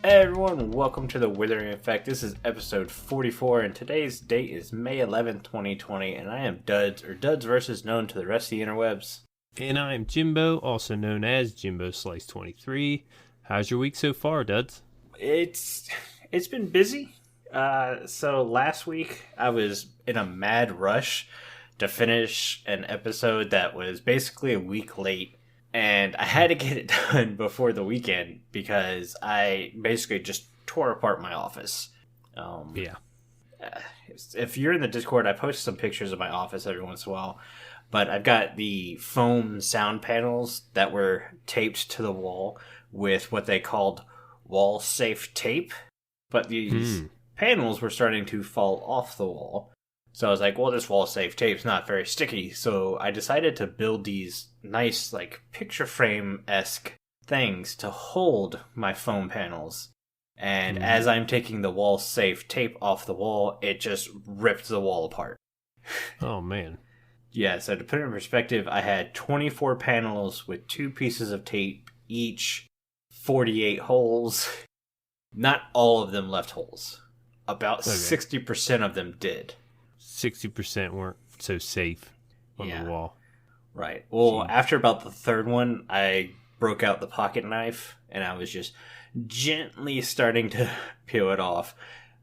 Hey everyone, welcome to the Withering Effect. This is episode 44, and today's date is May 11th, 2020, and I am Duds, or Duds versus known to the rest of the interwebs. And I'm Jimbo, also known as Jimbo Slice 23. How's your week so far, Duds? It's been busy. So last week I was in a mad rush to finish an episode that was basically a week late. And I had to get it done before the weekend because I basically just tore apart my office. If you're in the Discord, I post some pictures of my office every once in a while. But I've got the foam sound panels that were taped to the wall with what they called wall-safe tape. But these panels were starting to fall off the wall. So I was like, well, this wall-safe tape's not very sticky. So I decided to build these nice, like, picture frame-esque things to hold my foam panels. And as I'm taking the wall-safe tape off the wall, it just ripped the wall apart. Oh, man. Yeah, so to put it in perspective, I had 24 panels with 2 pieces of tape each, 48 holes. Not all of them left holes. About 60% of them did. 60% weren't so safe on the wall. Right. Well, after about the third one, I broke out the pocket knife, and I was just gently starting to peel it off.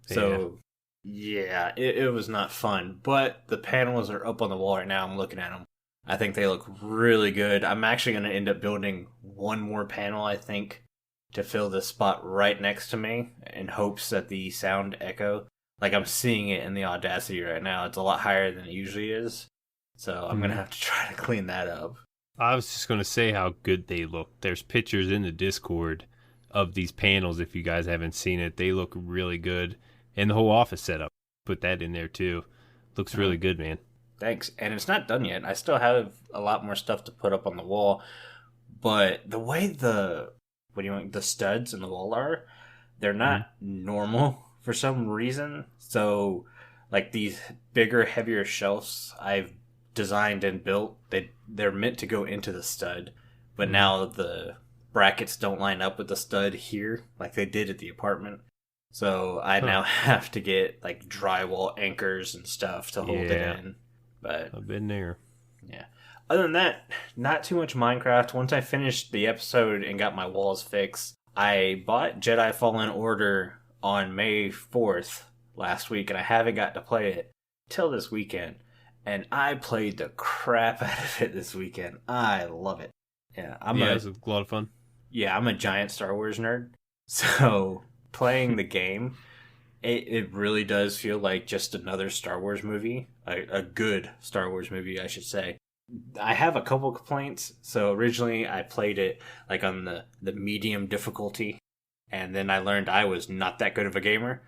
So, it was not fun. But the panels are up on the wall right now. I'm looking at them. I think they look really good. I'm actually going to end up building one more panel, I think, to fill the spot right next to me in hopes that the sound echo... Like, I'm seeing it in the Audacity right now. It's a lot higher than it usually is. So I'm going to have to try to clean that up. I was just going to say how good they look. There's pictures in the Discord of these panels if you guys haven't seen it. They look really good. And the whole office setup. Put that in there, too. Looks really good, man. Thanks. And it's not done yet. I still have a lot more stuff to put up on the wall. But the way the studs in the wall are, they're not normal. For some reason, so like these bigger, heavier shelves I've designed and built, they're meant to go into the stud, but now the brackets don't line up with the stud here like they did at the apartment. So I now have to get like drywall anchors and stuff to hold it in. But I've been there. Yeah. Other than that, not too much Minecraft. Once I finished the episode and got my walls fixed, I bought Jedi Fallen Order on May 4th last week, and I haven't got to play it till this weekend. And I played the crap out of it this weekend. I love it. Yeah, it was a lot of fun. Yeah, I'm a giant Star Wars nerd. So playing the game, it really does feel like just another Star Wars movie. A good Star Wars movie, I should say. I have a couple complaints. So originally I played it like on the medium difficulty. And then I learned I was not that good of a gamer.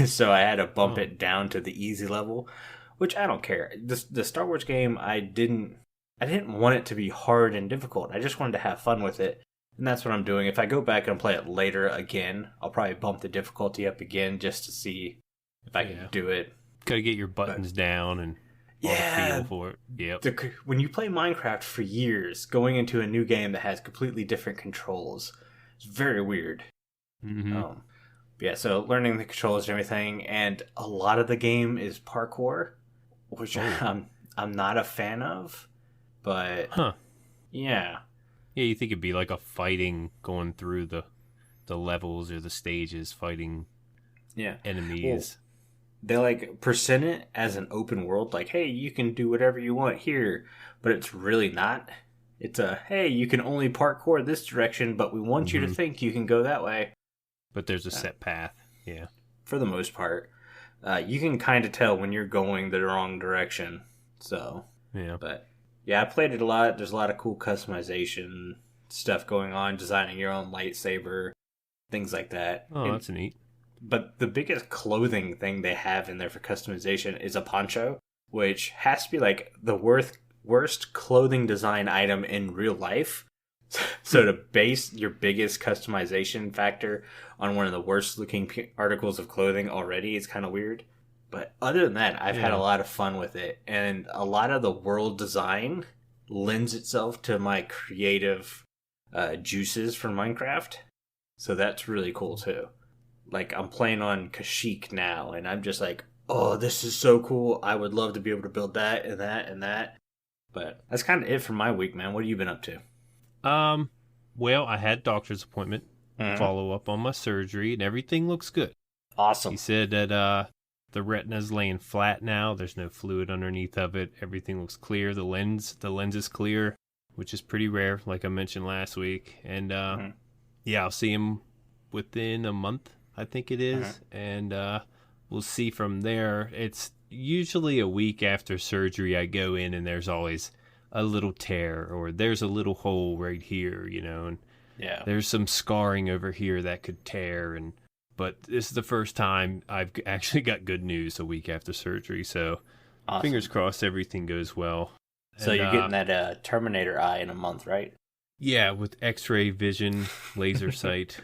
So I had to bump it down to the easy level, which I don't care. The Star Wars game, I didn't want it to be hard and difficult. I just wanted to have fun with it. And that's what I'm doing. If I go back and play it later again, I'll probably bump the difficulty up again just to see if I can do it. Gotta get your buttons down and all the feel for it. Yep. When you play Minecraft for years, going into a new game that has completely different controls, it's very weird. So learning the controls and everything, and a lot of the game is parkour, which I'm not a fan of, but yeah, you think it'd be like a fighting going through the levels or the stages, fighting enemies. Well, they like present it as an open world, like, hey, you can do whatever you want here, but it's really not. It's hey, you can only parkour this direction, but we want you to think you can go that way. But there's a set path, for the most part. You can kind of tell when you're going the wrong direction. So, But, I played it a lot. There's a lot of cool customization stuff going on, designing your own lightsaber, things like that. Oh, that's neat. But the biggest clothing thing they have in there for customization is a poncho, which has to be like the worst clothing design item in real life. So to base your biggest customization factor on one of the worst looking articles of clothing already is kind of weird. But other than that, I've had a lot of fun with it. And a lot of the world design lends itself to my creative juices from Minecraft. So that's really cool too. Like I'm playing on Kashyyyk now, and I'm just like, oh, this is so cool. I would love to be able to build that and that and that. But that's kind of it for my week, man. What have you been up to? Um, well, I had doctor's appointment, Mm-hmm. follow up on my surgery, and everything looks good. He Awesome. said that the retina's laying flat now. There's no fluid underneath of it. Everything looks clear. The lens is clear, which is pretty rare, like I mentioned last week. And Mm-hmm. yeah, I'll see him within a month, I think it Mm-hmm. is, and we'll see from there. It's usually a week after surgery. I go in and there's always a little tear or there's a little hole right here, and Yeah. there's some scarring over here that could tear. And but this is the first time I've actually got good news a week after surgery. So fingers Awesome. crossed everything goes well. So And you're getting that Terminator eye in a month, right? yeah, with X-ray vision, laser sight,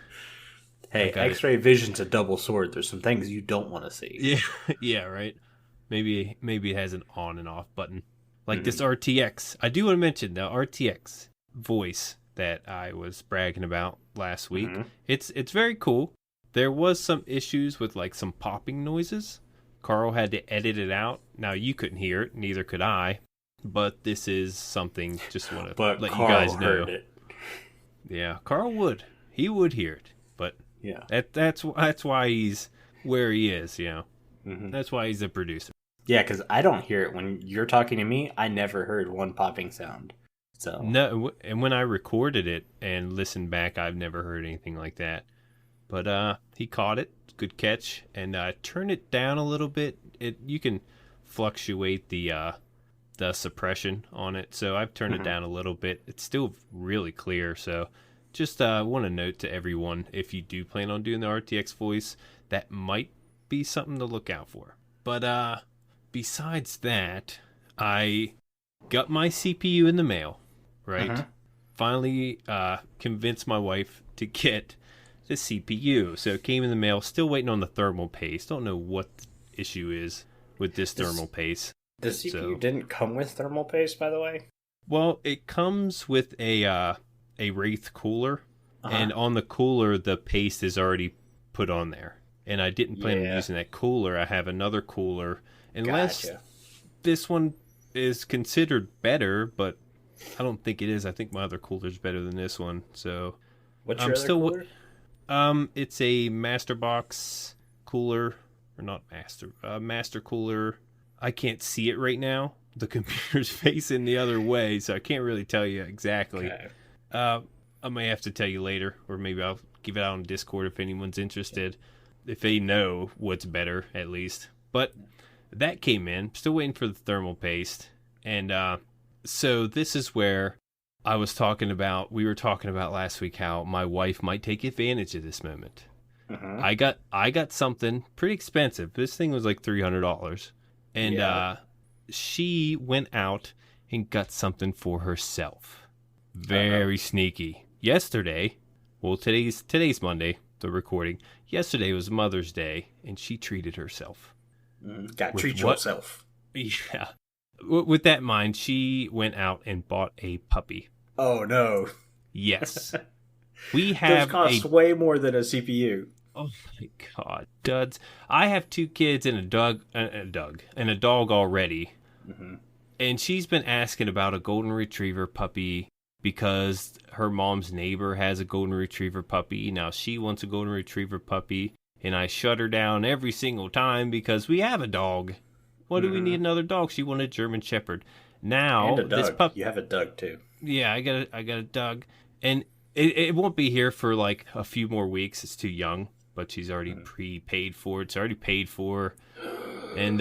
I Hey, got it. X-ray vision's a double sword. There's some things you don't want to see. Yeah, yeah, right. Maybe it has an on and off button, like Mm-hmm. this RTX. I do want to mention the RTX voice that I was bragging about last week. Mm-hmm. It's very cool. There was some issues with like some popping noises. Carl had to edit it out. Now you couldn't hear it, neither could I. But this is something just want to But let you Carl guys know. heard it. Yeah, Carl would. He would hear it, but Yeah. that's why he's where he is. Mm-hmm. That's why he's a producer. Yeah, because I don't hear it when you're talking to me. I never heard one popping sound. So No, and when I recorded it and listened back, I've never heard anything like that. But he caught it, good catch, and turned it down a little bit. You can fluctuate the suppression on it, so I've turned it mhm. down a little bit. It's still really clear, so just want to note to everyone, if you do plan on doing the RTX voice, that might be something to look out for. But besides that, I got my CPU in the mail, right? Mhm. Finally convinced my wife to get the CPU. So it came in the mail, still waiting on the thermal paste. Don't know what the issue is with this This thermal paste. the CPU So, didn't come with thermal paste, by the way. well, it comes with a Wraith cooler, Uh huh. and on the cooler the paste is already put on there. And I didn't plan on Yeah. using that cooler. I have another cooler, unless Gotcha. this one is considered better, but I don't think it is. I think my other cooler's better than this one. So What's I'm your other still cooler? it's a master box cooler, or not master, master cooler. I can't see it right now. The computer's facing the other way, so I can't really tell you exactly. Okay. Uh, I may have to tell you later, or maybe I'll give it out on Discord if anyone's interested, if they know what's better at least. But that came in. Still waiting for the thermal paste, and so this is where we were talking about last week how my wife might take advantage of this moment. Mhm. I got something pretty expensive. This thing was like $300, and Yeah. she went out and got something for herself. Uh-oh. Very sneaky. Yesterday, well, today's Monday, the recording. Yesterday was Mother's Day, and she treated herself. Gotta With treat what? yourself. Yeah. With that in mind, she went out and bought a puppy. Oh no. Yes. We Those have cost a. way more than a CPU. Oh my god, duds! I have two kids and a dog already, Hmm. and she's been asking about a golden retriever puppy because her mom's neighbor has a golden retriever puppy. Now she wants a golden retriever puppy, and I shut her down every single time because we have a dog. What do we need another dog? She wanted a German Shepherd. And Now a this Doug. pup, You have a Doug too. yeah, I got a dog, and it won't be here for like a few more weeks. It's too young, but she's already prepaid for it. It's already paid for, and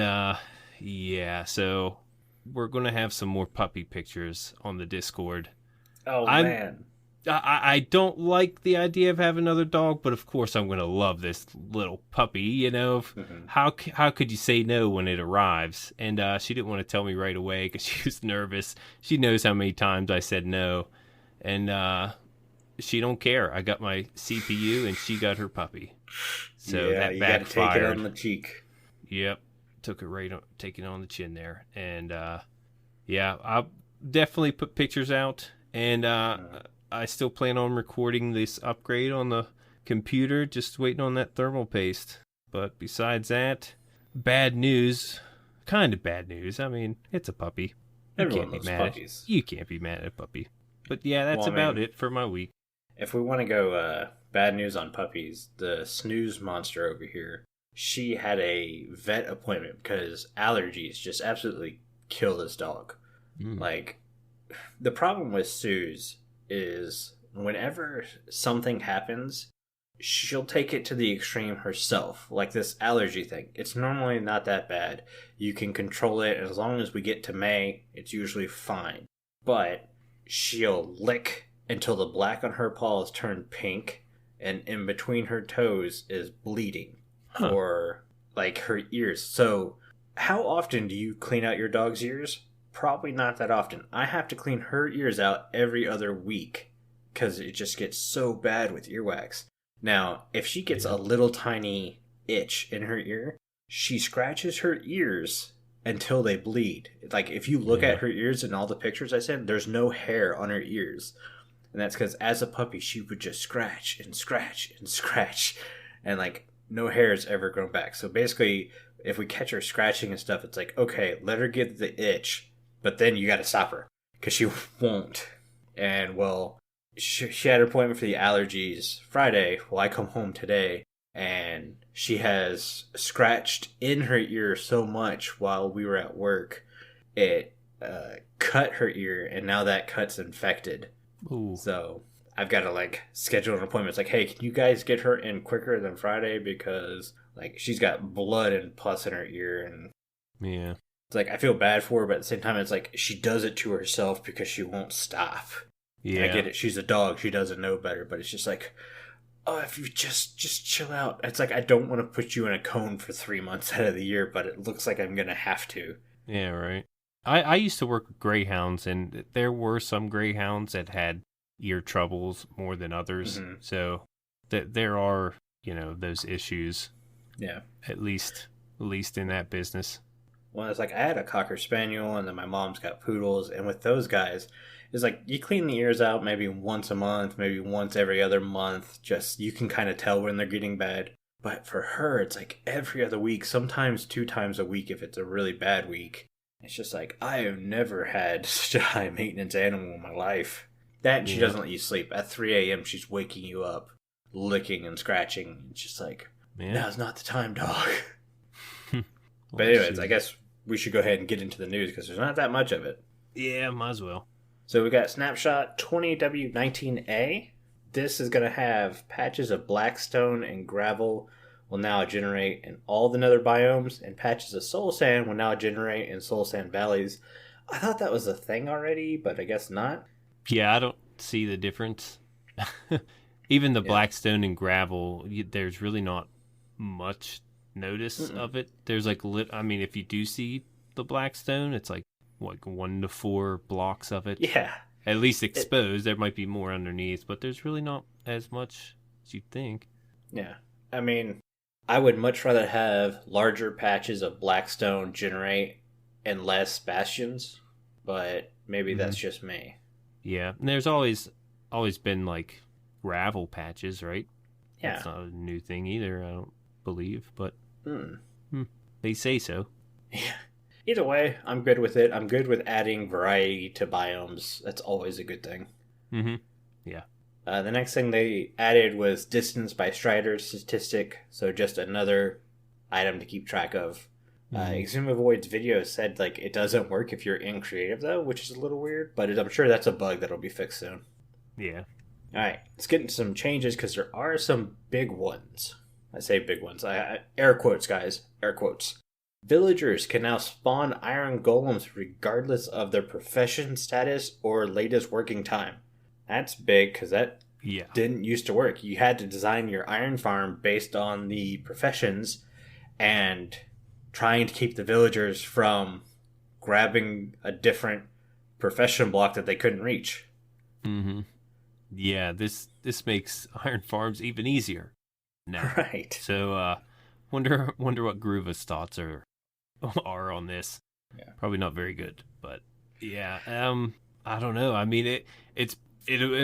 yeah, so we're gonna have some more puppy pictures on the Discord. Oh I'm man. I don't like the idea of having another dog, but of course I'm gonna love this little puppy. Mhm. How could you say no when it arrives? And she didn't want to tell me right away because she was nervous. She knows how many times I said no, and she don't care. I got my CPU and she got her puppy, so Yeah, that you gotta take it backfired. on the cheek. Yep, took it right on, taking it on the chin there, and yeah, I'll definitely put pictures out, and I still plan on recording this upgrade on the computer, just waiting on that thermal paste. But besides that, bad news. Kind of bad news. I mean, it's a puppy. Everyone loves puppies. You can't be mad at a puppy. But yeah, that's about it for my week. If we want to go bad news on puppies, the snooze monster over here, she had a vet appointment because allergies just absolutely kill this dog. Like, the problem with Suze is whenever something happens, she'll take it to the extreme herself. Like this allergy thing. It's normally not that bad. You can control it, and as long as we get to May, it's usually fine. But she'll lick until the black on her paws turn pink, and in between her toes is bleeding. Or, like, her ears. So, how often do you clean out your dog's ears? Probably not that often. I have to clean her ears out every other week because it just gets so bad with earwax. Now, if she gets a little tiny itch in her ear, she scratches her ears until they bleed. Like, if you look at her ears in all the pictures I sent, there's no hair on her ears. And that's because as a puppy, she would just scratch and scratch and scratch. And, like, no hair has ever grown back. So basically, if we catch her scratching and stuff, it's like, okay, let her get the itch, but then you got to stop her because she won't. And, well, she had her appointment for the allergies Friday. Well, I come home today, and she has scratched in her ear so much while we were at work, it cut her ear, and now that cut's infected. Ooh. So I've got to, like, schedule an appointment. It's like, hey, can you guys get her in quicker than Friday? Because, like, she's got blood and pus in her ear, and yeah. It's like, I feel bad for her, but at the same time, it's like, she does it to herself because she won't stop. Yeah. And I get it. She's a dog. She doesn't know better. But it's just like, oh, if you just chill out. It's like, I don't want to put you in a cone for 3 months out of the year, but it looks like I'm going to have to. Yeah, right. I used to work with greyhounds, and there were some greyhounds that had ear troubles more than others. Mm-hmm. So there are, those issues. Yeah. At least in that business. Well, it's like I had a Cocker Spaniel, and then my mom's got poodles, and with those guys, it's like you clean the ears out maybe once a month, maybe once every other month. Just you can kind of tell when they're getting bad. But for her, it's like every other week, sometimes 2 times a week if it's a really bad week. It's just like, I have never had such a high maintenance animal in my life. That and she doesn't let you sleep. At 3 a.m., she's waking you up, licking and scratching. It's just like, now's not the time, dog. But anyways, I guess we should go ahead and get into the news because there's not that much of it. Yeah, might as well. So we got Snapshot 20W19A. This is going to have patches of blackstone and gravel will now generate in all the nether biomes, and patches of soul sand will now generate in soul sand valleys. I thought that was a thing already, but I guess not. Yeah, I don't see the difference. Even the blackstone and gravel, there's really not much notice of it. There's like if you do see the blackstone, it's like 1 to 4 blocks of it. Yeah. At least exposed. There might be more underneath, but there's really not as much as you'd think. Yeah. I mean, I would much rather have larger patches of blackstone generate and less bastions, but maybe that's just me. Yeah. And there's always been like gravel patches, right? Yeah. That's not a new thing either, I don't believe, but they say so. Yeah. Either way, I'm good with it. I'm good with adding variety to biomes. That's always a good thing. Mm-hmm. Yeah. The next thing they added was distance by strider statistic, so just another item to keep track of. Exhumavoid's video said like it doesn't work if you're in creative though, which is a little weird, but I'm sure that's a bug that'll be fixed soon. Yeah. Alright, let's get into some changes because there are some big ones. I say big ones. I air quotes, guys. Air quotes. Villagers can now spawn iron golems regardless of their profession status or latest working time. That's big because that didn't used to work. You had to design your iron farm based on the professions and trying to keep the villagers from grabbing a different profession block that they couldn't reach. Mm-hmm. Yeah, this makes iron farms even easier now. Right. So, wonder what Groova's thoughts are on this. Yeah. Probably not very good, but yeah. I don't know. I mean, it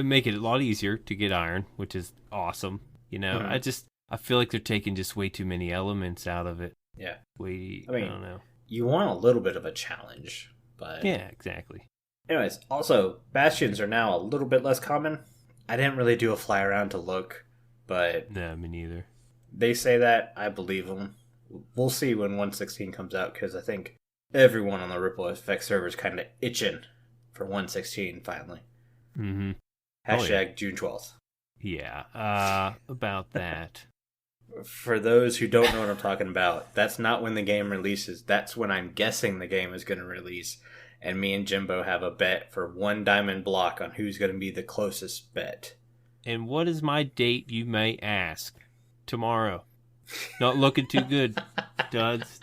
make it a lot easier to get iron, which is awesome. I feel like they're taking just way too many elements out of it. Yeah. I don't know. You want a little bit of a challenge, but... Yeah, exactly. Anyways, also, bastions are now a little bit less common. I didn't really do a fly around to look, but... No, me neither. They say that, I believe them. We'll see when 1.16 comes out, because I think everyone on the Ripple Effect server is kind of itching for 1.16 finally. Mm-hmm. Hashtag June 12th. Yeah, about that. For those who don't know what I'm talking about, that's not when the game releases. That's when I'm guessing the game is going to release. And me and Jimbo have a bet for 1 diamond block on who's going to be the closest bet. And what is my date, you may ask? Tomorrow. Not looking too good, duds.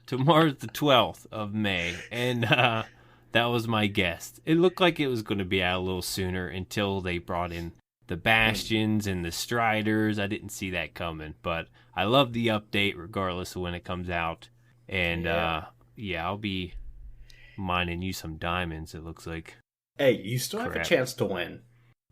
Tomorrow's the 12th of May. And that was my guess. It looked like it was going to be out a little sooner until they brought in the Bastions and the Striders. I didn't see that coming. But I love the update regardless of when it comes out. And I'll be mining you some diamonds, it looks like. Hey, you still have a chance to win.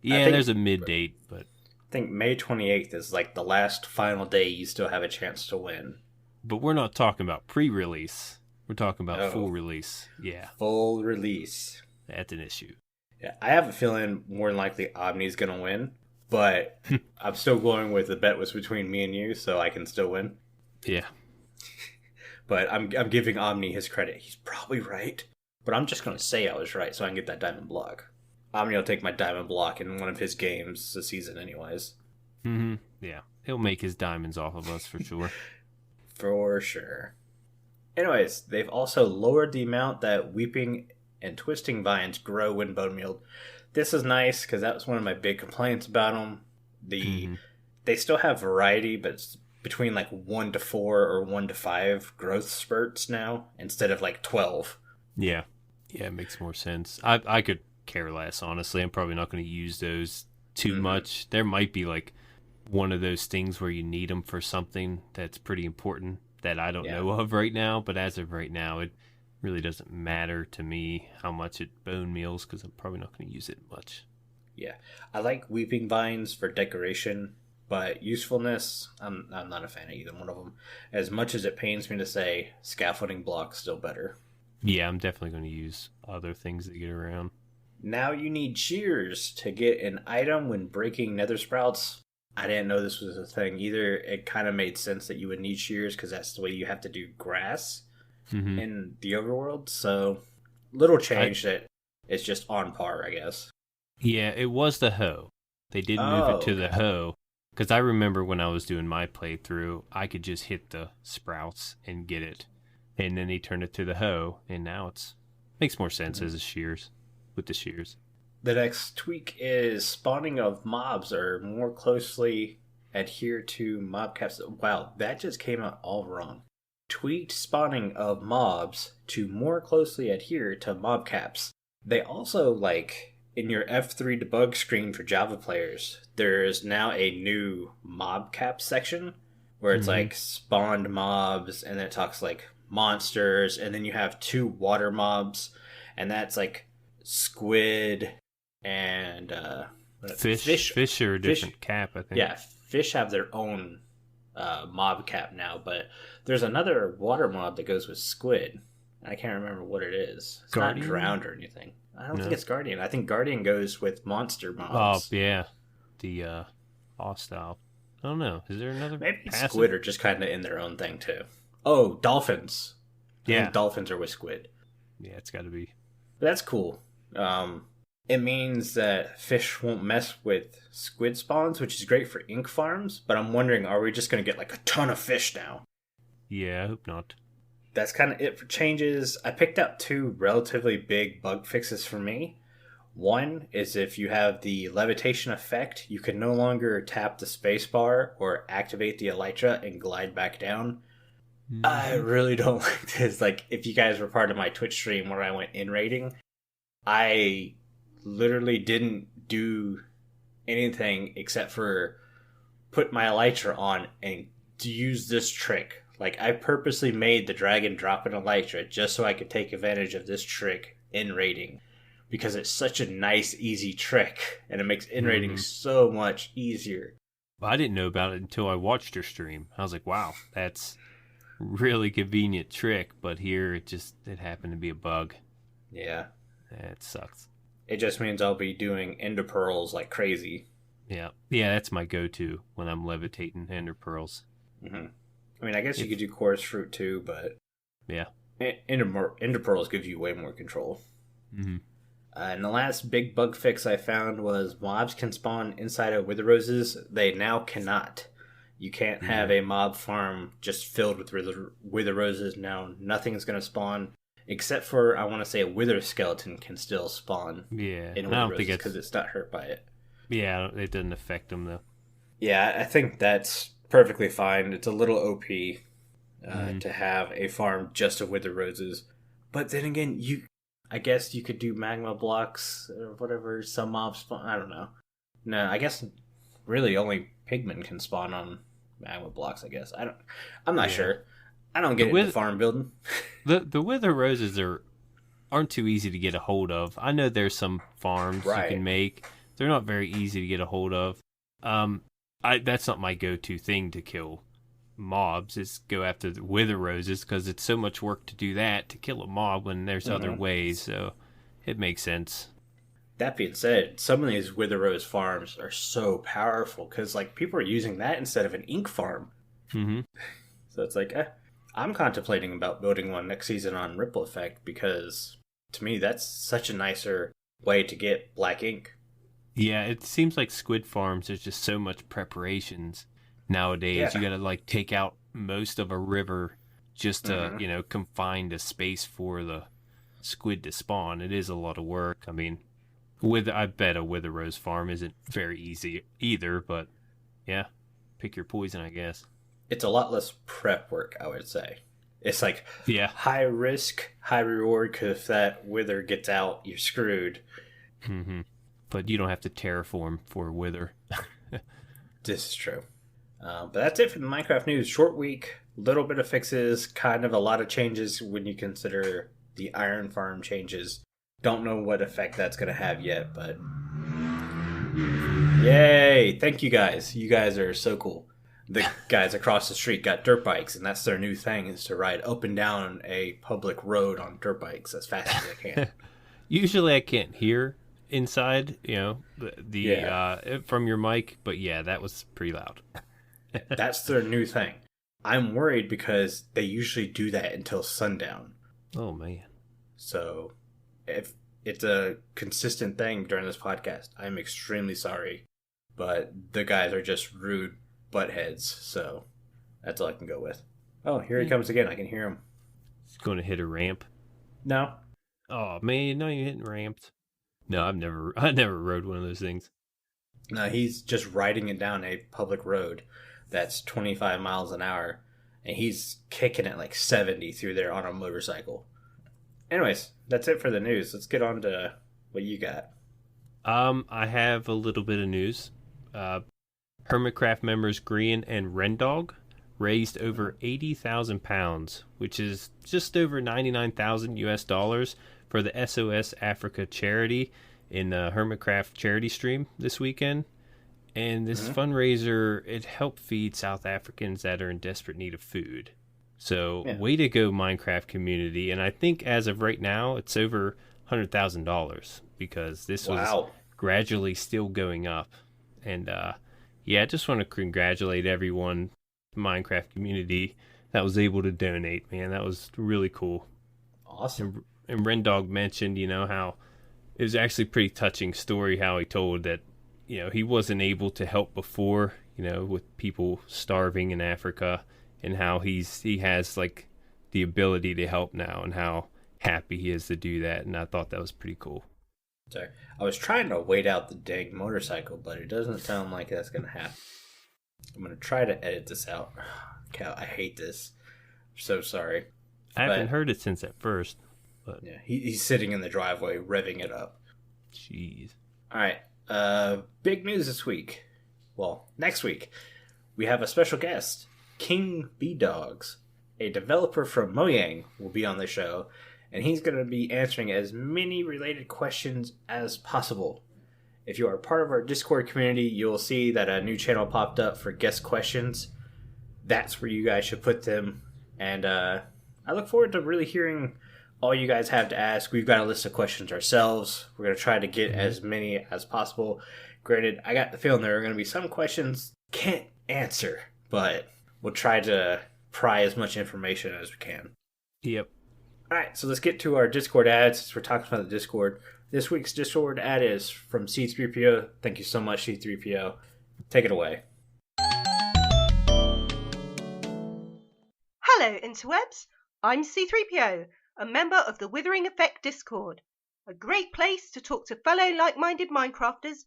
Yeah, there's a mid date, but I think May 28th is like the last final day you still have a chance to win. But we're not talking about pre-release. We're talking about full release. Yeah. Full release. That's an issue. Yeah, I have a feeling more than likely Omni's going to win, but I'm still going with the bet was between me and you, so I can still win. Yeah. But I'm giving Omni his credit. He's probably right, but I'm just going to say I was right so I can get that diamond block. Omni will take my diamond block in one of his games this season anyways. Mm-hmm. Yeah. He'll make his diamonds off of us for sure. For sure. Anyways, they've also lowered the amount that weeping and twisting vines grow when bone mealed. This is nice because that was one of my big complaints about them. They still have variety, but it's between like 1 to 4 or 1 to 5 growth spurts now instead of like 12. Yeah. Yeah, it makes more sense. I could care less, honestly. I'm probably not going to use those too much. There might be like one of those things where you need them for something that's pretty important that I don't know of right now, but as of right now, it really doesn't matter to me how much it bone meals because I'm probably not going to use it much. Yeah, I like weeping vines for decoration, but usefulness, I'm not a fan of either one of them. As much as it pains me to say, scaffolding block's still better. Yeah, I'm definitely going to use other things that get around. Now you need shears to get an item when breaking nether sprouts. I didn't know this was a thing either. It kind of made sense that you would need shears because that's the way you have to do grass in the overworld. So, little change that it's just on par, I guess. Yeah, it was the hoe. They did move it to the hoe. Because I remember when I was doing my playthrough, I could just hit the sprouts and get it. And then they turned it to the hoe, and now it's makes more sense as a shears, with the shears. The next tweak is spawning of mobs are more closely adhere to mob caps. Wow, that just came out all wrong. Tweaked spawning of mobs to more closely adhere to mob caps. They also, like, in your F3 debug screen for Java players, there's now a new mob cap section where it's like spawned mobs, and then it talks like monsters, and then you have 2 water mobs, and that's like squid and fish are a different cap, I think. Yeah, fish have their own mob cap now, but there's another water mob that goes with squid. I can't remember what it is. It's Guardian? Not drowned or anything. I don't think it's Guardian. I think Guardian goes with monster mobs. Oh, yeah. The hostile. I don't know. Is there another? Maybe squid are just kind of in their own thing, too. Oh, dolphins. I think dolphins are with squid. Yeah, it's got to be. But that's cool. It means that fish won't mess with squid spawns, which is great for ink farms. But I'm wondering, are we just going to get like a ton of fish now? Yeah, I hope not. That's kind of it for changes. I picked out 2 relatively big bug fixes for me. One is if you have the levitation effect, you can no longer tap the spacebar or activate the elytra and glide back down. I really don't like this. Like, if you guys were part of my Twitch stream where I went in raiding, I literally didn't do anything except for put my elytra on and to use this trick. Like, I purposely made the dragon drop an elytra just so I could take advantage of this trick in raiding. Because it's such a nice, easy trick, and it makes in raiding so much easier. I didn't know about it until I watched her stream. I was like, wow, that's really convenient trick. But here it happened to be a bug. Yeah. It sucks. It just means I'll be doing ender pearls like crazy. Yeah. Yeah, that's my go-to when I'm levitating ender pearls. Mm-hmm. I mean, I guess you could do chorus fruit too, but yeah, ender pearls gives you way more control. Mm-hmm. And the last big bug fix I found was mobs can spawn inside of wither roses. They now cannot. You can't have a mob farm just filled with wither roses. Now nothing's going to spawn except for, I want to say, a wither skeleton can still spawn. Yeah, in wither roses because it's not hurt by it. Yeah, it doesn't affect them though. Yeah, I think that's perfectly fine. It's a little OP to have a farm just of wither roses, but then again, I guess you could do magma blocks or whatever. Some mobs spawn. I don't know. No, I guess really only pigmen can spawn on magma blocks. I guess I'm not sure. I don't get into farm building. The wither roses aren't too easy to get a hold of. I know there's some farms you can make. They're not very easy to get a hold of. That's not my go-to thing to kill mobs. Is go after the wither roses because it's so much work to do that to kill a mob when there's other ways. So it makes sense. That being said, some of these wither rose farms are so powerful because like people are using that instead of an ink farm. Mm-hmm. So it's like, I'm contemplating about building one next season on Ripple Effect because to me that's such a nicer way to get black ink. Yeah, it seems like squid farms, there's just so much preparations nowadays. Yeah. You got to like take out most of a river just to, confine the space for the squid to spawn. It is a lot of work. I mean, I bet a wither rose farm isn't very easy either, but yeah, pick your poison, I guess. It's a lot less prep work, I would say. It's like high risk, high reward, because if that wither gets out, you're screwed. Mm-hmm. But you don't have to terraform for wither. This is true. But that's it for the Minecraft news. Short week, little bit of fixes, kind of a lot of changes when you consider the iron farm changes. Don't know what effect that's going to have yet, but yay! Thank you guys. You guys are so cool. The guys across the street got dirt bikes, and that's their new thing, is to ride up and down a public road on dirt bikes as fast as they can. Usually I can't hear inside, from your mic, but yeah, that was pretty loud. That's their new thing. I'm worried because they usually do that until sundown. Oh man. So if it's a consistent thing during this podcast, I'm extremely sorry, but the guys are just rude buttheads, so that's all I can go with. Oh, here he comes again. I can hear him. He's going to hit a ramp. No. Oh man, no, you hitting ramps. No, I never rode one of those things. No, he's just riding it down a public road that's 25 miles an hour, and he's kicking it like 70 through there on a motorcycle. Anyways, that's it for the news. Let's get on to what you got. I have a little bit of news. Hermitcraft members Grian and Rendog raised over 80,000 pounds, which is just over 99,000 US dollars for the SOS Africa charity in the Hermitcraft charity stream this weekend. And this fundraiser, it helped feed South Africans that are in desperate need of food. So way to go, Minecraft community. And I think as of right now, it's over $100,000 because this was gradually still going up. And I just want to congratulate everyone, Minecraft community, that was able to donate, man. That was really cool. Awesome. And Rendog mentioned, how it was actually a pretty touching story how he told that, he wasn't able to help before, with people starving in Africa, and how he has like the ability to help now and how happy he is to do that. And I thought that was pretty cool. Sorry. I was trying to wait out the dang motorcycle, but it doesn't sound like that's going to happen. I'm going to try to edit this out. Cal, I hate this. I'm so sorry. I haven't heard it since at first. But yeah, he's sitting in the driveway revving it up. Jeez. All right. Big news this week. Well, next week. We have a special guest. King B Dogs, a developer from Mojang, will be on the show. And he's going to be answering as many related questions as possible. If you are part of our Discord community, you'll see that a new channel popped up for guest questions. That's where you guys should put them. And I look forward to really hearing all you guys have to ask. We've got a list of questions ourselves. We're going to try to get as many as possible. Granted, I got the feeling there are going to be some questions can't answer, but we'll try to pry as much information as we can. Yep. All right, so let's get to our Discord ads since we're talking about the Discord. This week's Discord ad is from C3PO. Thank you so much, C3PO. Take it away. Hello, interwebs. I'm C3PO, a member of the Withering Effect Discord. A great place to talk to fellow like-minded Minecrafters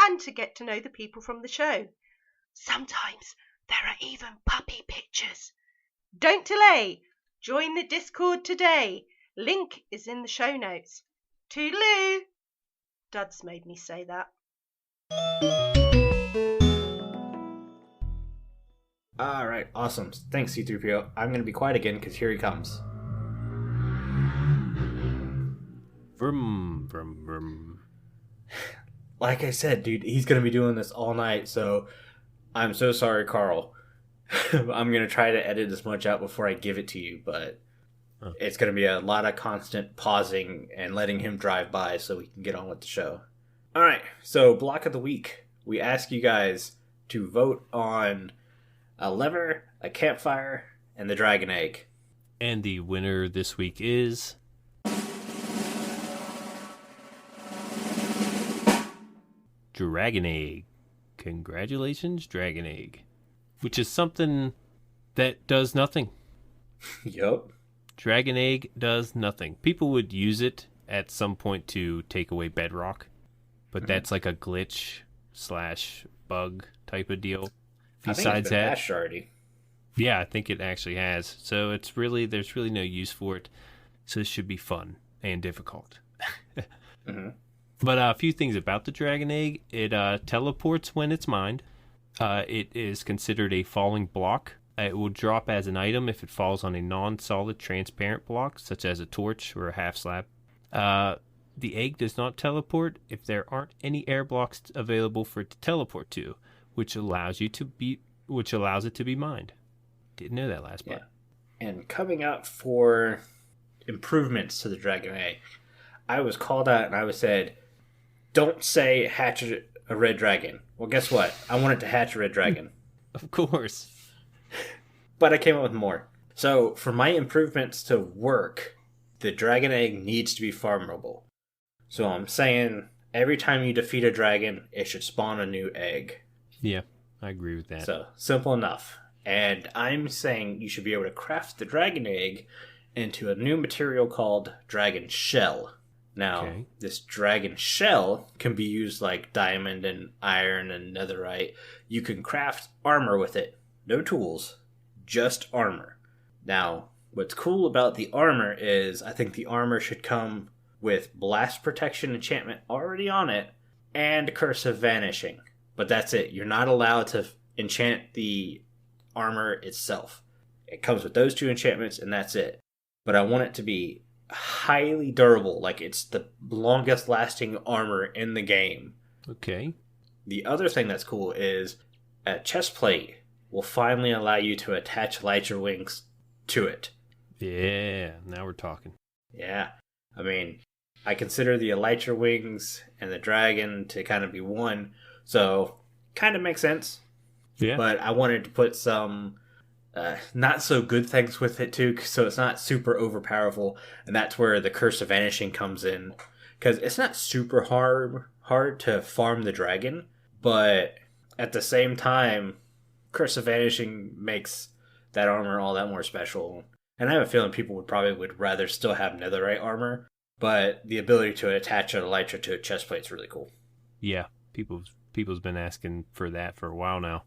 and to get to know the people from the show. Sometimes there are even puppy pictures. Don't delay. Join the Discord today. Link is in the show notes. Toodaloo! Duds made me say that. All right, awesome. Thanks, C3PO. I'm going to be quiet again because here he comes. Vroom, vroom, vroom. Like I said, dude, he's going to be doing this all night, so I'm so sorry, Carl. I'm going to try to edit as much out before I give it to you, but it's going to be a lot of constant pausing and letting him drive by so we can get on with the show. All right, so block of the week. We ask you guys to vote on a lever, a campfire, and the dragon egg. And the winner this week is... Dragon Egg. Congratulations, Dragon Egg. Which is something that does nothing. Yup. Dragon Egg does nothing. People would use it at some point to take away bedrock, but that's like a glitch / bug type of deal. Besides that, patched already. Yeah, I think it actually has. So there's really no use for it. So this should be fun and difficult. But a few things about the Dragon Egg. It teleports when it's mined. It is considered a falling block. It will drop as an item if it falls on a non-solid transparent block, such as a torch or a half slab. The egg does not teleport if there aren't any air blocks available for it to teleport to, which allows it to be mined. Didn't know that last part. Yeah. And coming up for improvements to the Dragon Egg, I was called out and I was said, don't say hatch a red dragon. Well, guess what? I wanted to hatch a red dragon. Of course. But I came up with more. So for my improvements to work, the Dragon Egg needs to be farmable. So I'm saying every time you defeat a dragon, it should spawn a new egg. Yeah, I agree with that. So simple enough. And I'm saying you should be able to craft the Dragon Egg into a new material called Dragon Shell. Now, This Dragon Shell can be used like diamond and iron and netherite. You can craft armor with it. No tools, just armor. Now, what's cool about the armor is I think the armor should come with blast protection enchantment already on it and Curse of Vanishing. But that's it. You're not allowed to enchant the armor itself. It comes with those two enchantments and that's it. But I want it to be highly durable, like it's the longest lasting armor in the game. Okay. The other thing that's cool is a chest plate will finally allow you to attach elytra wings to it. Yeah, now we're talking. Yeah. I mean, I consider the elytra wings and the dragon to kind of be one, so kind of makes sense. Yeah. But I wanted to put some not so good things with it too, so it's not super overpowerful, and that's where the Curse of Vanishing comes in, because it's not super hard to farm the dragon, but at the same time, Curse of Vanishing makes that armor all that more special. And I have a feeling people would rather still have netherite armor, but the ability to attach an elytra to a chestplate is really cool. Yeah, people's been asking for that for a while now.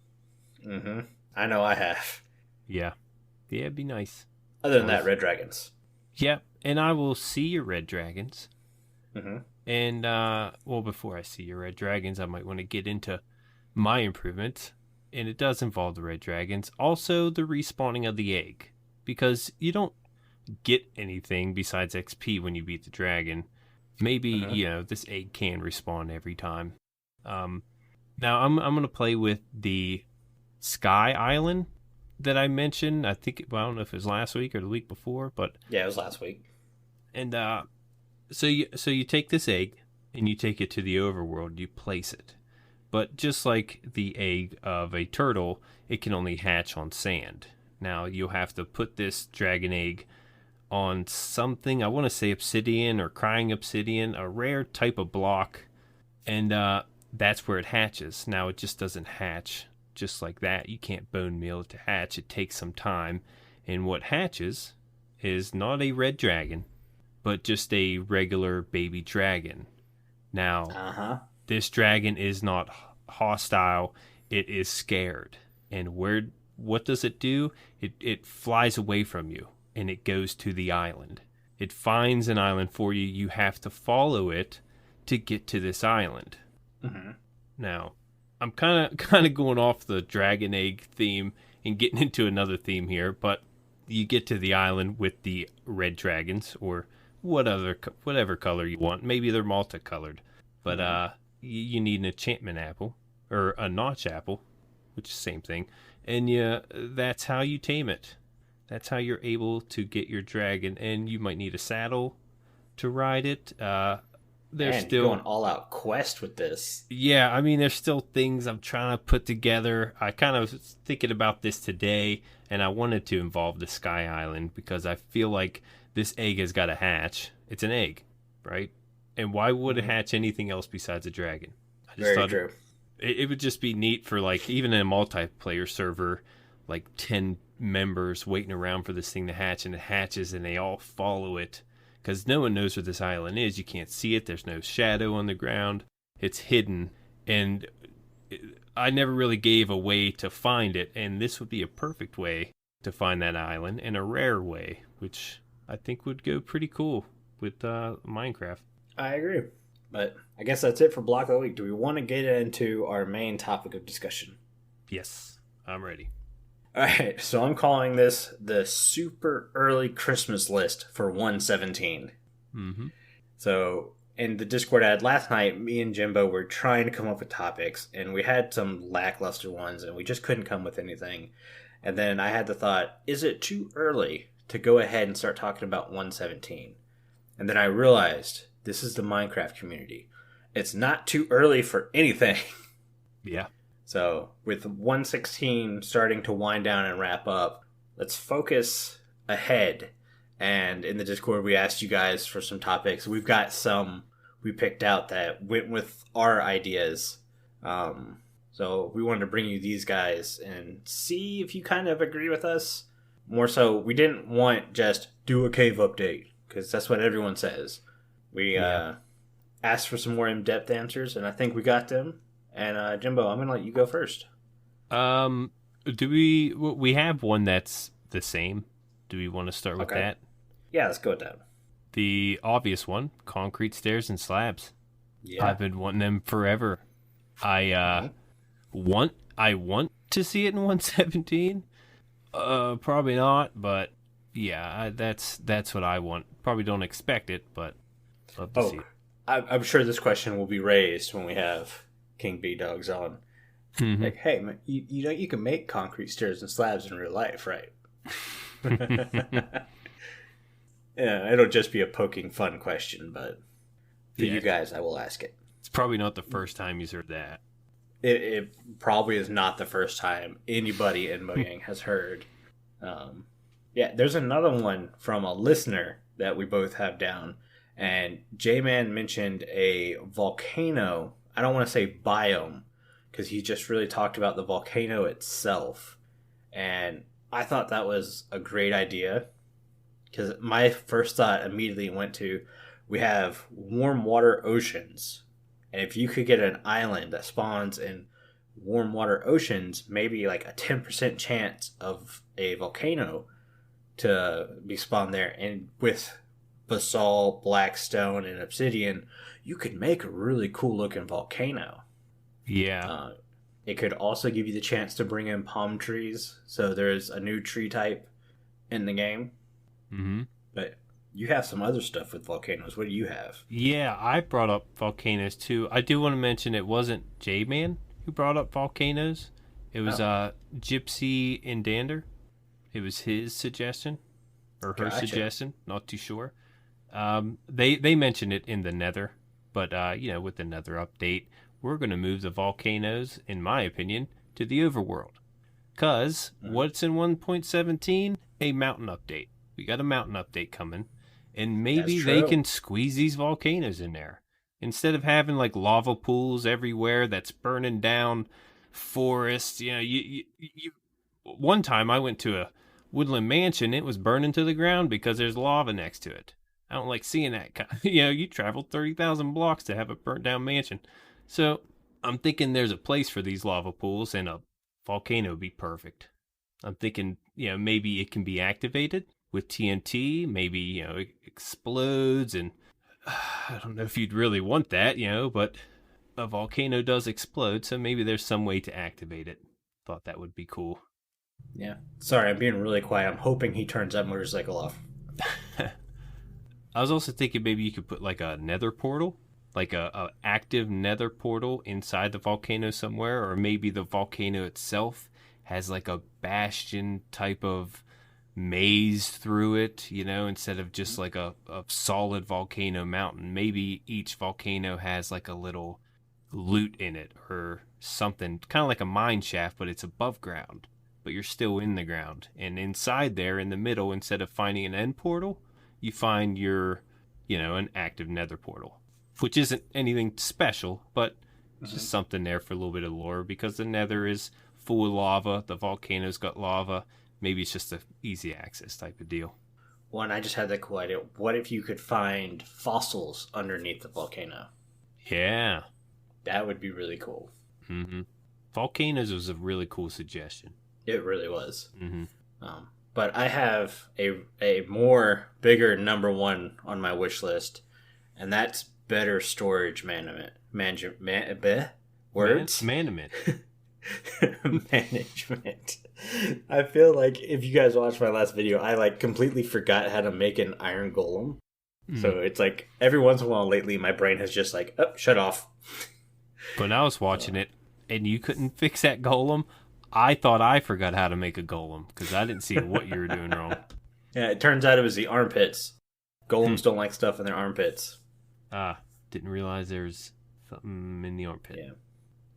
I know I have. Yeah, it'd be nice. Other than that, red dragons. Yeah, and I will see your red dragons. And, before I see your red dragons, I might want to get into my improvements. And it does involve the red dragons. Also, the respawning of the egg. Because you don't get anything besides XP when you beat the dragon. Maybe, this egg can respawn every time. Now I'm gonna play with the Sky Island that I mentioned. I think I don't know if it was last week or the week before, but Yeah, it was last week. and so you take this egg and you take it to the overworld. You place it, but just like the egg of a turtle, it can only hatch on sand. Now you'll have to put this dragon egg on something. I want to say obsidian or crying obsidian, a rare type of block, and that's where it hatches. Now it just doesn't hatch just like that. You can't bone meal it to hatch. It takes some time, and what hatches is not a red dragon, but just a regular baby dragon. Now, this dragon is not hostile. It is scared. And what does it do? It flies away from you and it goes to the island. It finds an island for you. You have to follow it to get to this island. Mm-hmm. Now, I'm kind of going off the dragon egg theme and getting into another theme here, but you get to the island with the red dragons or whatever color you want. Maybe they're multicolored, but you need an enchantment apple or a notch apple, which is the same thing, and that's how you tame it. That's how you're able to get your dragon, and you might need a saddle to ride it. There's still going all out quest with this. Yeah, I mean, there's still things I'm trying to put together. I kind of was thinking about this today, and I wanted to involve the Sky Island because I feel like this egg has got to hatch. It's an egg, right? And why would it hatch anything else besides a dragon? I just Very thought true. it would just be neat for, like, even in a multiplayer server, like 10 members waiting around for this thing to hatch, and it hatches and they all follow it. Because no one knows where this island is. You can't see it. There's no shadow on the ground. It's hidden. And I never really gave a way to find it. And this would be a perfect way to find that island, and a rare way, which I think would go pretty cool with Minecraft. I agree. But I guess that's it for Block of the Week. Do we want to get into our main topic of discussion? Yes, I'm ready. Alright, so I'm calling this the super early Christmas list for 117. Mm-hmm. So, in the Discord ad last night, me and Jimbo were trying to come up with topics, and we had some lackluster ones, and we just couldn't come with anything. And then I had the thought, is it too early to go ahead and start talking about 117? And then I realized, this is the Minecraft community. It's not too early for anything. Yeah. So, with 116 starting to wind down and wrap up, let's focus ahead. And in the Discord, we asked you guys for some topics. We've got some we picked out that went with our ideas. So, we wanted to bring you these guys and see if you kind of agree with us. More so, we didn't want just do a cave update, because that's what everyone says. We asked for some more in-depth answers, and I think we got them. And Jimbo, I'm gonna let you go first. Do we have one that's the same? Do we want to start with that? Yeah, let's go with that. The obvious one: concrete stairs and slabs. Yeah, I've been wanting them forever. I want to see it in 117. Probably not, but yeah, that's what I want. Probably don't expect it, but love to see it. I'm sure this question will be raised when we have King B Dogs on. Mm-hmm. Like, hey, man, you know you can make concrete stairs and slabs in real life, right? Yeah, it'll just be a poking fun question, but for you guys, I will ask it. It's probably not the first time you've heard that. It probably is not the first time anybody in Mojang has heard. Yeah, there's another one from a listener that we both have down, and J-Man mentioned a volcano. I don't want to say biome, because he just really talked about the volcano itself. And I thought that was a great idea, because my first thought immediately went to, we have warm water oceans. And if you could get an island that spawns in warm water oceans, maybe like a 10% chance of a volcano to be spawned there. And with basalt, black stone, and obsidian, you could make a really cool looking volcano. Yeah. It could also give you the chance to bring in palm trees. So there's a new tree type in the game. Mm-hmm. But You have some other stuff with volcanoes. What do you have? Yeah, I brought up volcanoes too. I do want to mention it wasn't J-Man who brought up volcanoes. It was Gypsy and Dander. It was his suggestion or her suggestion. Not too sure. They mentioned it in the Nether, but with the Nether update, we're going to move the volcanoes, in my opinion, to the overworld. Cause what's in 1.17? A mountain update. We got a mountain update coming, and maybe they can squeeze these volcanoes in there instead of having like lava pools everywhere that's burning down forests. You one time I went to a woodland mansion, it was burning to the ground because there's lava next to it. I don't like seeing that. You traveled 30,000 blocks to have a burnt down mansion. So I'm thinking there's a place for these lava pools, and a volcano would be perfect. I'm thinking, maybe it can be activated with TNT. Maybe, it explodes, and I don't know if you'd really want that, but a volcano does explode, so maybe there's some way to activate it. Thought that would be cool. Yeah. Sorry, I'm being really quiet. I'm hoping he turns that motorcycle off. I was also thinking maybe you could put like a nether portal, like a active nether portal inside the volcano somewhere, or maybe the volcano itself has like a bastion type of maze through it, instead of just like a solid volcano mountain. Maybe each volcano has like a little loot in it or something, kind of like a mine shaft, but it's above ground, but you're still in the ground. And inside there, in the middle, instead of finding an end portal, you find your, an active nether portal, which isn't anything special, but it's just something there for a little bit of lore, because the nether is full of lava, the volcano's got lava. Maybe it's just an easy access type of deal. Well, and I just had that cool idea. What if you could find fossils underneath the volcano? Yeah. That would be really cool. Mm-hmm. Volcanoes was a really cool suggestion. It really was. Mm-hmm. But I have a more bigger number one on my wish list, and that's better storage management. Words? Management. Management. I feel like if you guys watched my last video, I completely forgot how to make an iron golem. So it's like every once in a while lately, my brain has just shut off. When I was watching it and you couldn't fix that golem, I thought I forgot how to make a golem because I didn't see what you were doing wrong. Yeah, it turns out it was the armpits. Golems don't like stuff in their armpits. Didn't realize there's something in the armpit.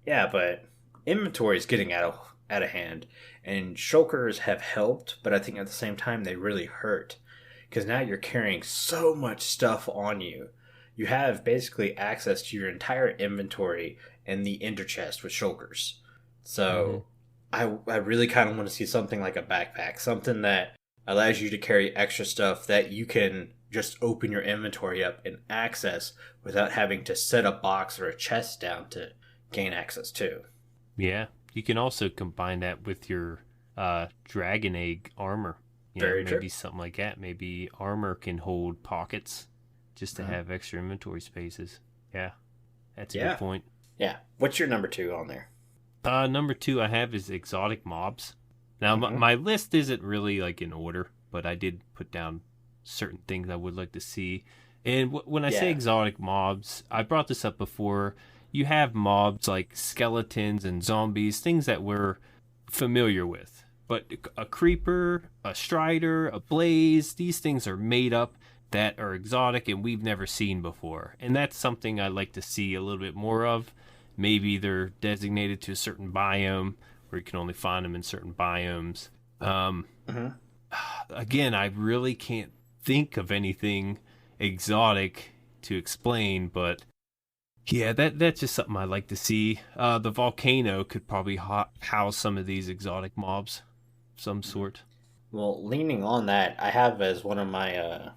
Yeah, but inventory is getting out of hand, and shulkers have helped, but I think at the same time they really hurt, because now you're carrying so much stuff on you. You have basically access to your entire inventory and the ender chest with shulkers. So I really kind of want to see something like a backpack, something that allows you to carry extra stuff that you can just open your inventory up and access without having to set a box or a chest down to gain access to. Yeah, you can also combine that with your dragon egg armor. Very maybe true. Something like that. Maybe armor can hold pockets just to have extra inventory spaces. Yeah, that's a good point. Yeah. What's your number 2 on there? Number 2 I have is exotic mobs. Now, my list isn't really in order, but I did put down certain things I would like to see. And when I say exotic mobs, I brought this up before. You have mobs like skeletons and zombies, things that we're familiar with. But a creeper, a strider, a blaze, these things are made up that are exotic and we've never seen before. And that's something I'd like to see a little bit more of. Maybe they're designated to a certain biome where you can only find them in certain biomes. Again, I really can't think of anything exotic to explain, but yeah, that's just something I'd like to see. The volcano could probably house some of these exotic mobs, some sort. Well, leaning on that, I have as one of my,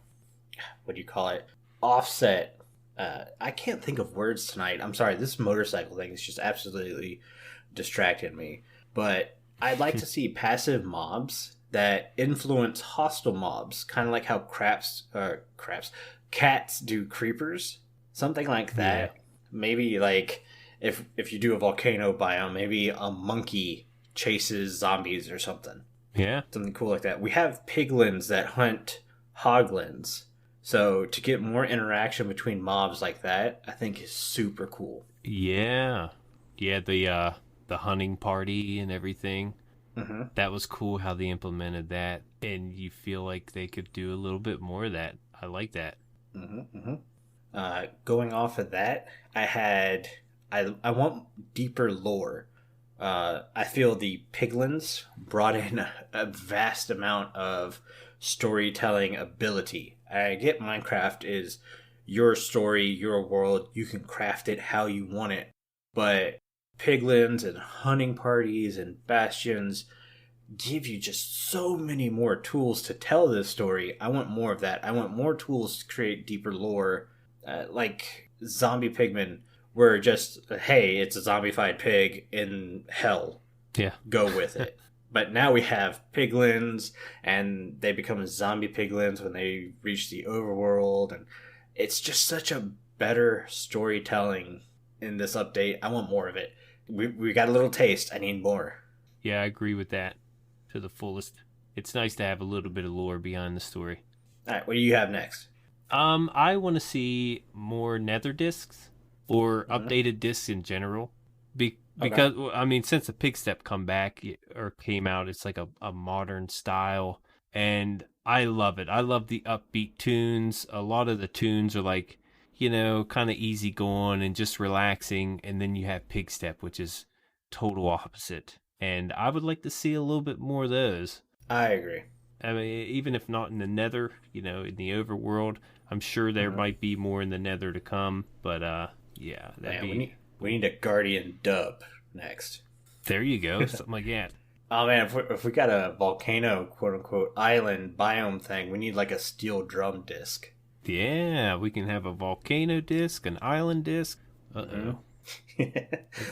offset. I can't think of words tonight. I'm sorry, this motorcycle thing is just absolutely distracting me. But I'd like to see passive mobs that influence hostile mobs, kind of like how cats do creepers. Something like that. Yeah. Maybe if you do a volcano biome, maybe a monkey chases zombies or something. Yeah. Something cool like that. We have piglins that hunt hoglins. So to get more interaction between mobs like that, I think is super cool. Yeah. Yeah, the hunting party and everything. Hmm. That was cool how they implemented that, and you feel like they could do a little bit more of that. I like that. Hmm. Hmm. Going off of that, I want deeper lore. I feel the piglins brought in a vast amount of storytelling ability. I get Minecraft is your story, your world. You can craft it how you want it, but piglins and hunting parties and bastions give you just so many more tools to tell this story. I want more of that. I want more tools to create deeper lore. Like zombie pigmen were just, hey, it's a zombified pig in hell. Yeah. Go with it. But now we have piglins, and they become zombie piglins when they reach the overworld, and it's just such a better storytelling in this update. I want more of it. We got a little taste. I need more. Yeah, I agree with that to the fullest. It's nice to have a little bit of lore behind the story. All right, what do you have next? I want to see more nether discs or Mm-hmm. updated discs in general. Okay. Because I mean, since the Pig Step come back or came out, it's like a modern style, and I love it. I love the upbeat tunes. A lot of the tunes are like, kind of easy going and just relaxing, and then you have Pig Step, which is total opposite. And I would like to see a little bit more of those. I agree. I mean, even if not in the Nether, in the overworld, I'm sure there Mm-hmm. might be more in the Nether to come. But yeah, that'd Man, be. we need a guardian dub next. There you go, something like that. Oh man, if we got a volcano quote unquote island biome thing, we need like a steel drum disc. Yeah, we can have a volcano disc, an island disc. Uh oh.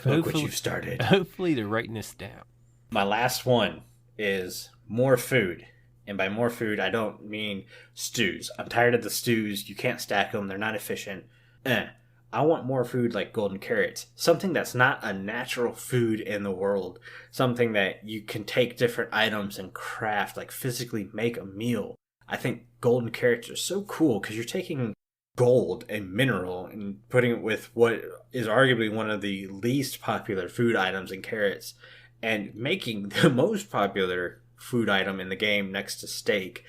Look what you've started. Hopefully, they're writing this down. My last one is more food. And by more food, I don't mean stews. I'm tired of the stews. You can't stack them. They're not efficient. I want more food like golden carrots. Something that's not a natural food in the world. Something that you can take different items and craft, like physically make a meal. I think golden carrots are so cool because you're taking gold, a mineral, and putting it with what is arguably one of the least popular food items in carrots and making the most popular food item in the game next to steak.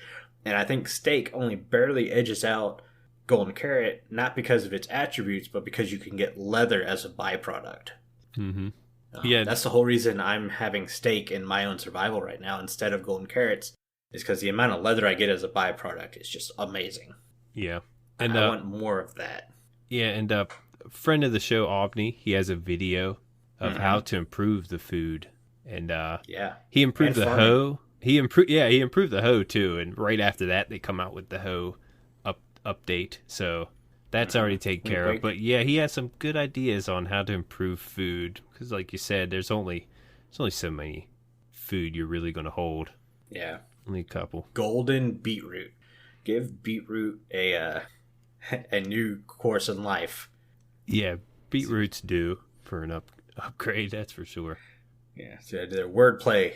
And I think steak only barely edges out golden carrot, not because of its attributes, but because you can get leather as a byproduct. Mm-hmm. Yeah, That's the whole reason I'm having steak in my own survival right now instead of golden carrots, is because the amount of leather I get as a byproduct is just amazing. yeah, And I want more of that. yeah, and friend of the show, Omni, he has a video of how to improve the food, and Yeah. he improved And the farming. hoe. He improved the hoe too, and right after that, they come out with the hoe update. So that's already taken care of. But yeah, he has some good ideas on how to improve food because, like you said, there's only so many food you're really going to hold. Yeah. Only a couple. Golden beetroot. Give beetroot a a new course in life. Yeah, beetroots do for an upgrade. That's for sure. Yeah, so their wordplay,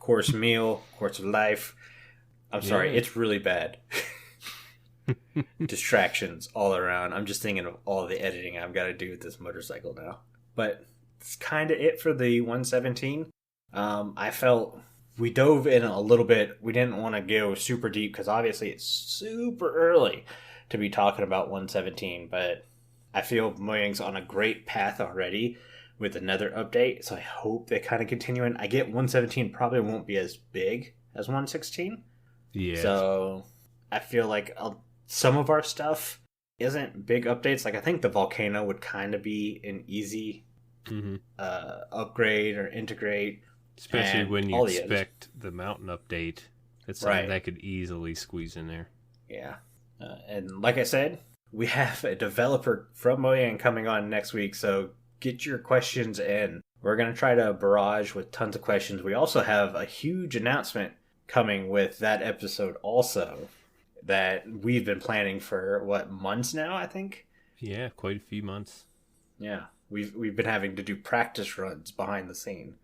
course meal, course of life. I'm sorry, Yeah. it's really bad. Distractions all around. I'm just thinking of all the editing I've got to do with this motorcycle now. But it's kind of it for the 117. I felt we dove in a little bit. We didn't want to go super deep because obviously it's super early to be talking about 117. But I feel Mojang's on a great path already with another update. So I hope they kind of continue. And I get 117 probably won't be as big as 116. Yeah. So I feel like some of our stuff isn't big updates. Like I think the volcano would kind of be an easy upgrade or integrate. Especially and when you all the expect the mountain update. That's something that could easily squeeze in there. Yeah. And like I said, we have a developer from Mojang coming on next week. So get your questions in. We're going to try to barrage with tons of questions. We also have a huge announcement coming with that episode also that we've been planning for months now, I think. Yeah, quite a few months. Yeah, we've been having to do practice runs behind the scene.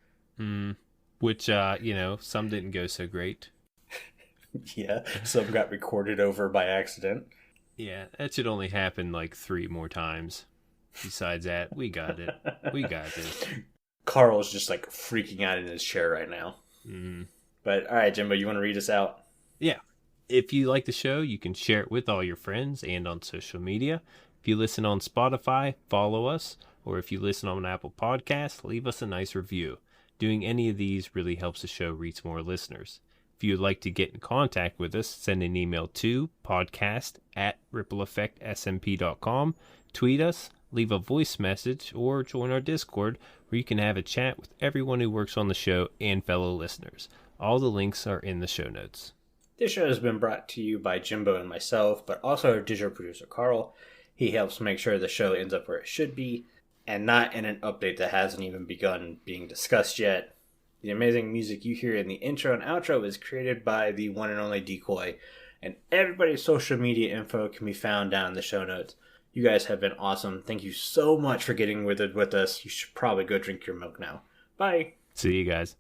Which some didn't go so great. Yeah, some got recorded over by accident. Yeah, that should only happen like 3 more times. Besides that, we got it. We got this. Carl's just like freaking out in his chair right now. Mm. But all right, Jimbo, you want to read us out? Yeah. If you like the show, you can share it with all your friends and on social media. If you listen on Spotify, follow us. Or if you listen on Apple Podcasts, leave us a nice review. Doing any of these really helps the show reach more listeners. If you'd like to get in contact with us, send an email to podcast@rippleeffectsmp.com, tweet us, leave a voice message, or join our Discord where you can have a chat with everyone who works on the show and fellow listeners. All the links are in the show notes. This show has been brought to you by Jimbo and myself, but also our digital producer, Carl. He helps make sure the show ends up where it should be, and not in an update that hasn't even begun being discussed yet. The amazing music you hear in the intro and outro is created by the one and only Decoy, and everybody's social media info can be found down in the show notes. You guys have been awesome. Thank you so much for getting with us. You should probably go drink your milk now. Bye. See you guys.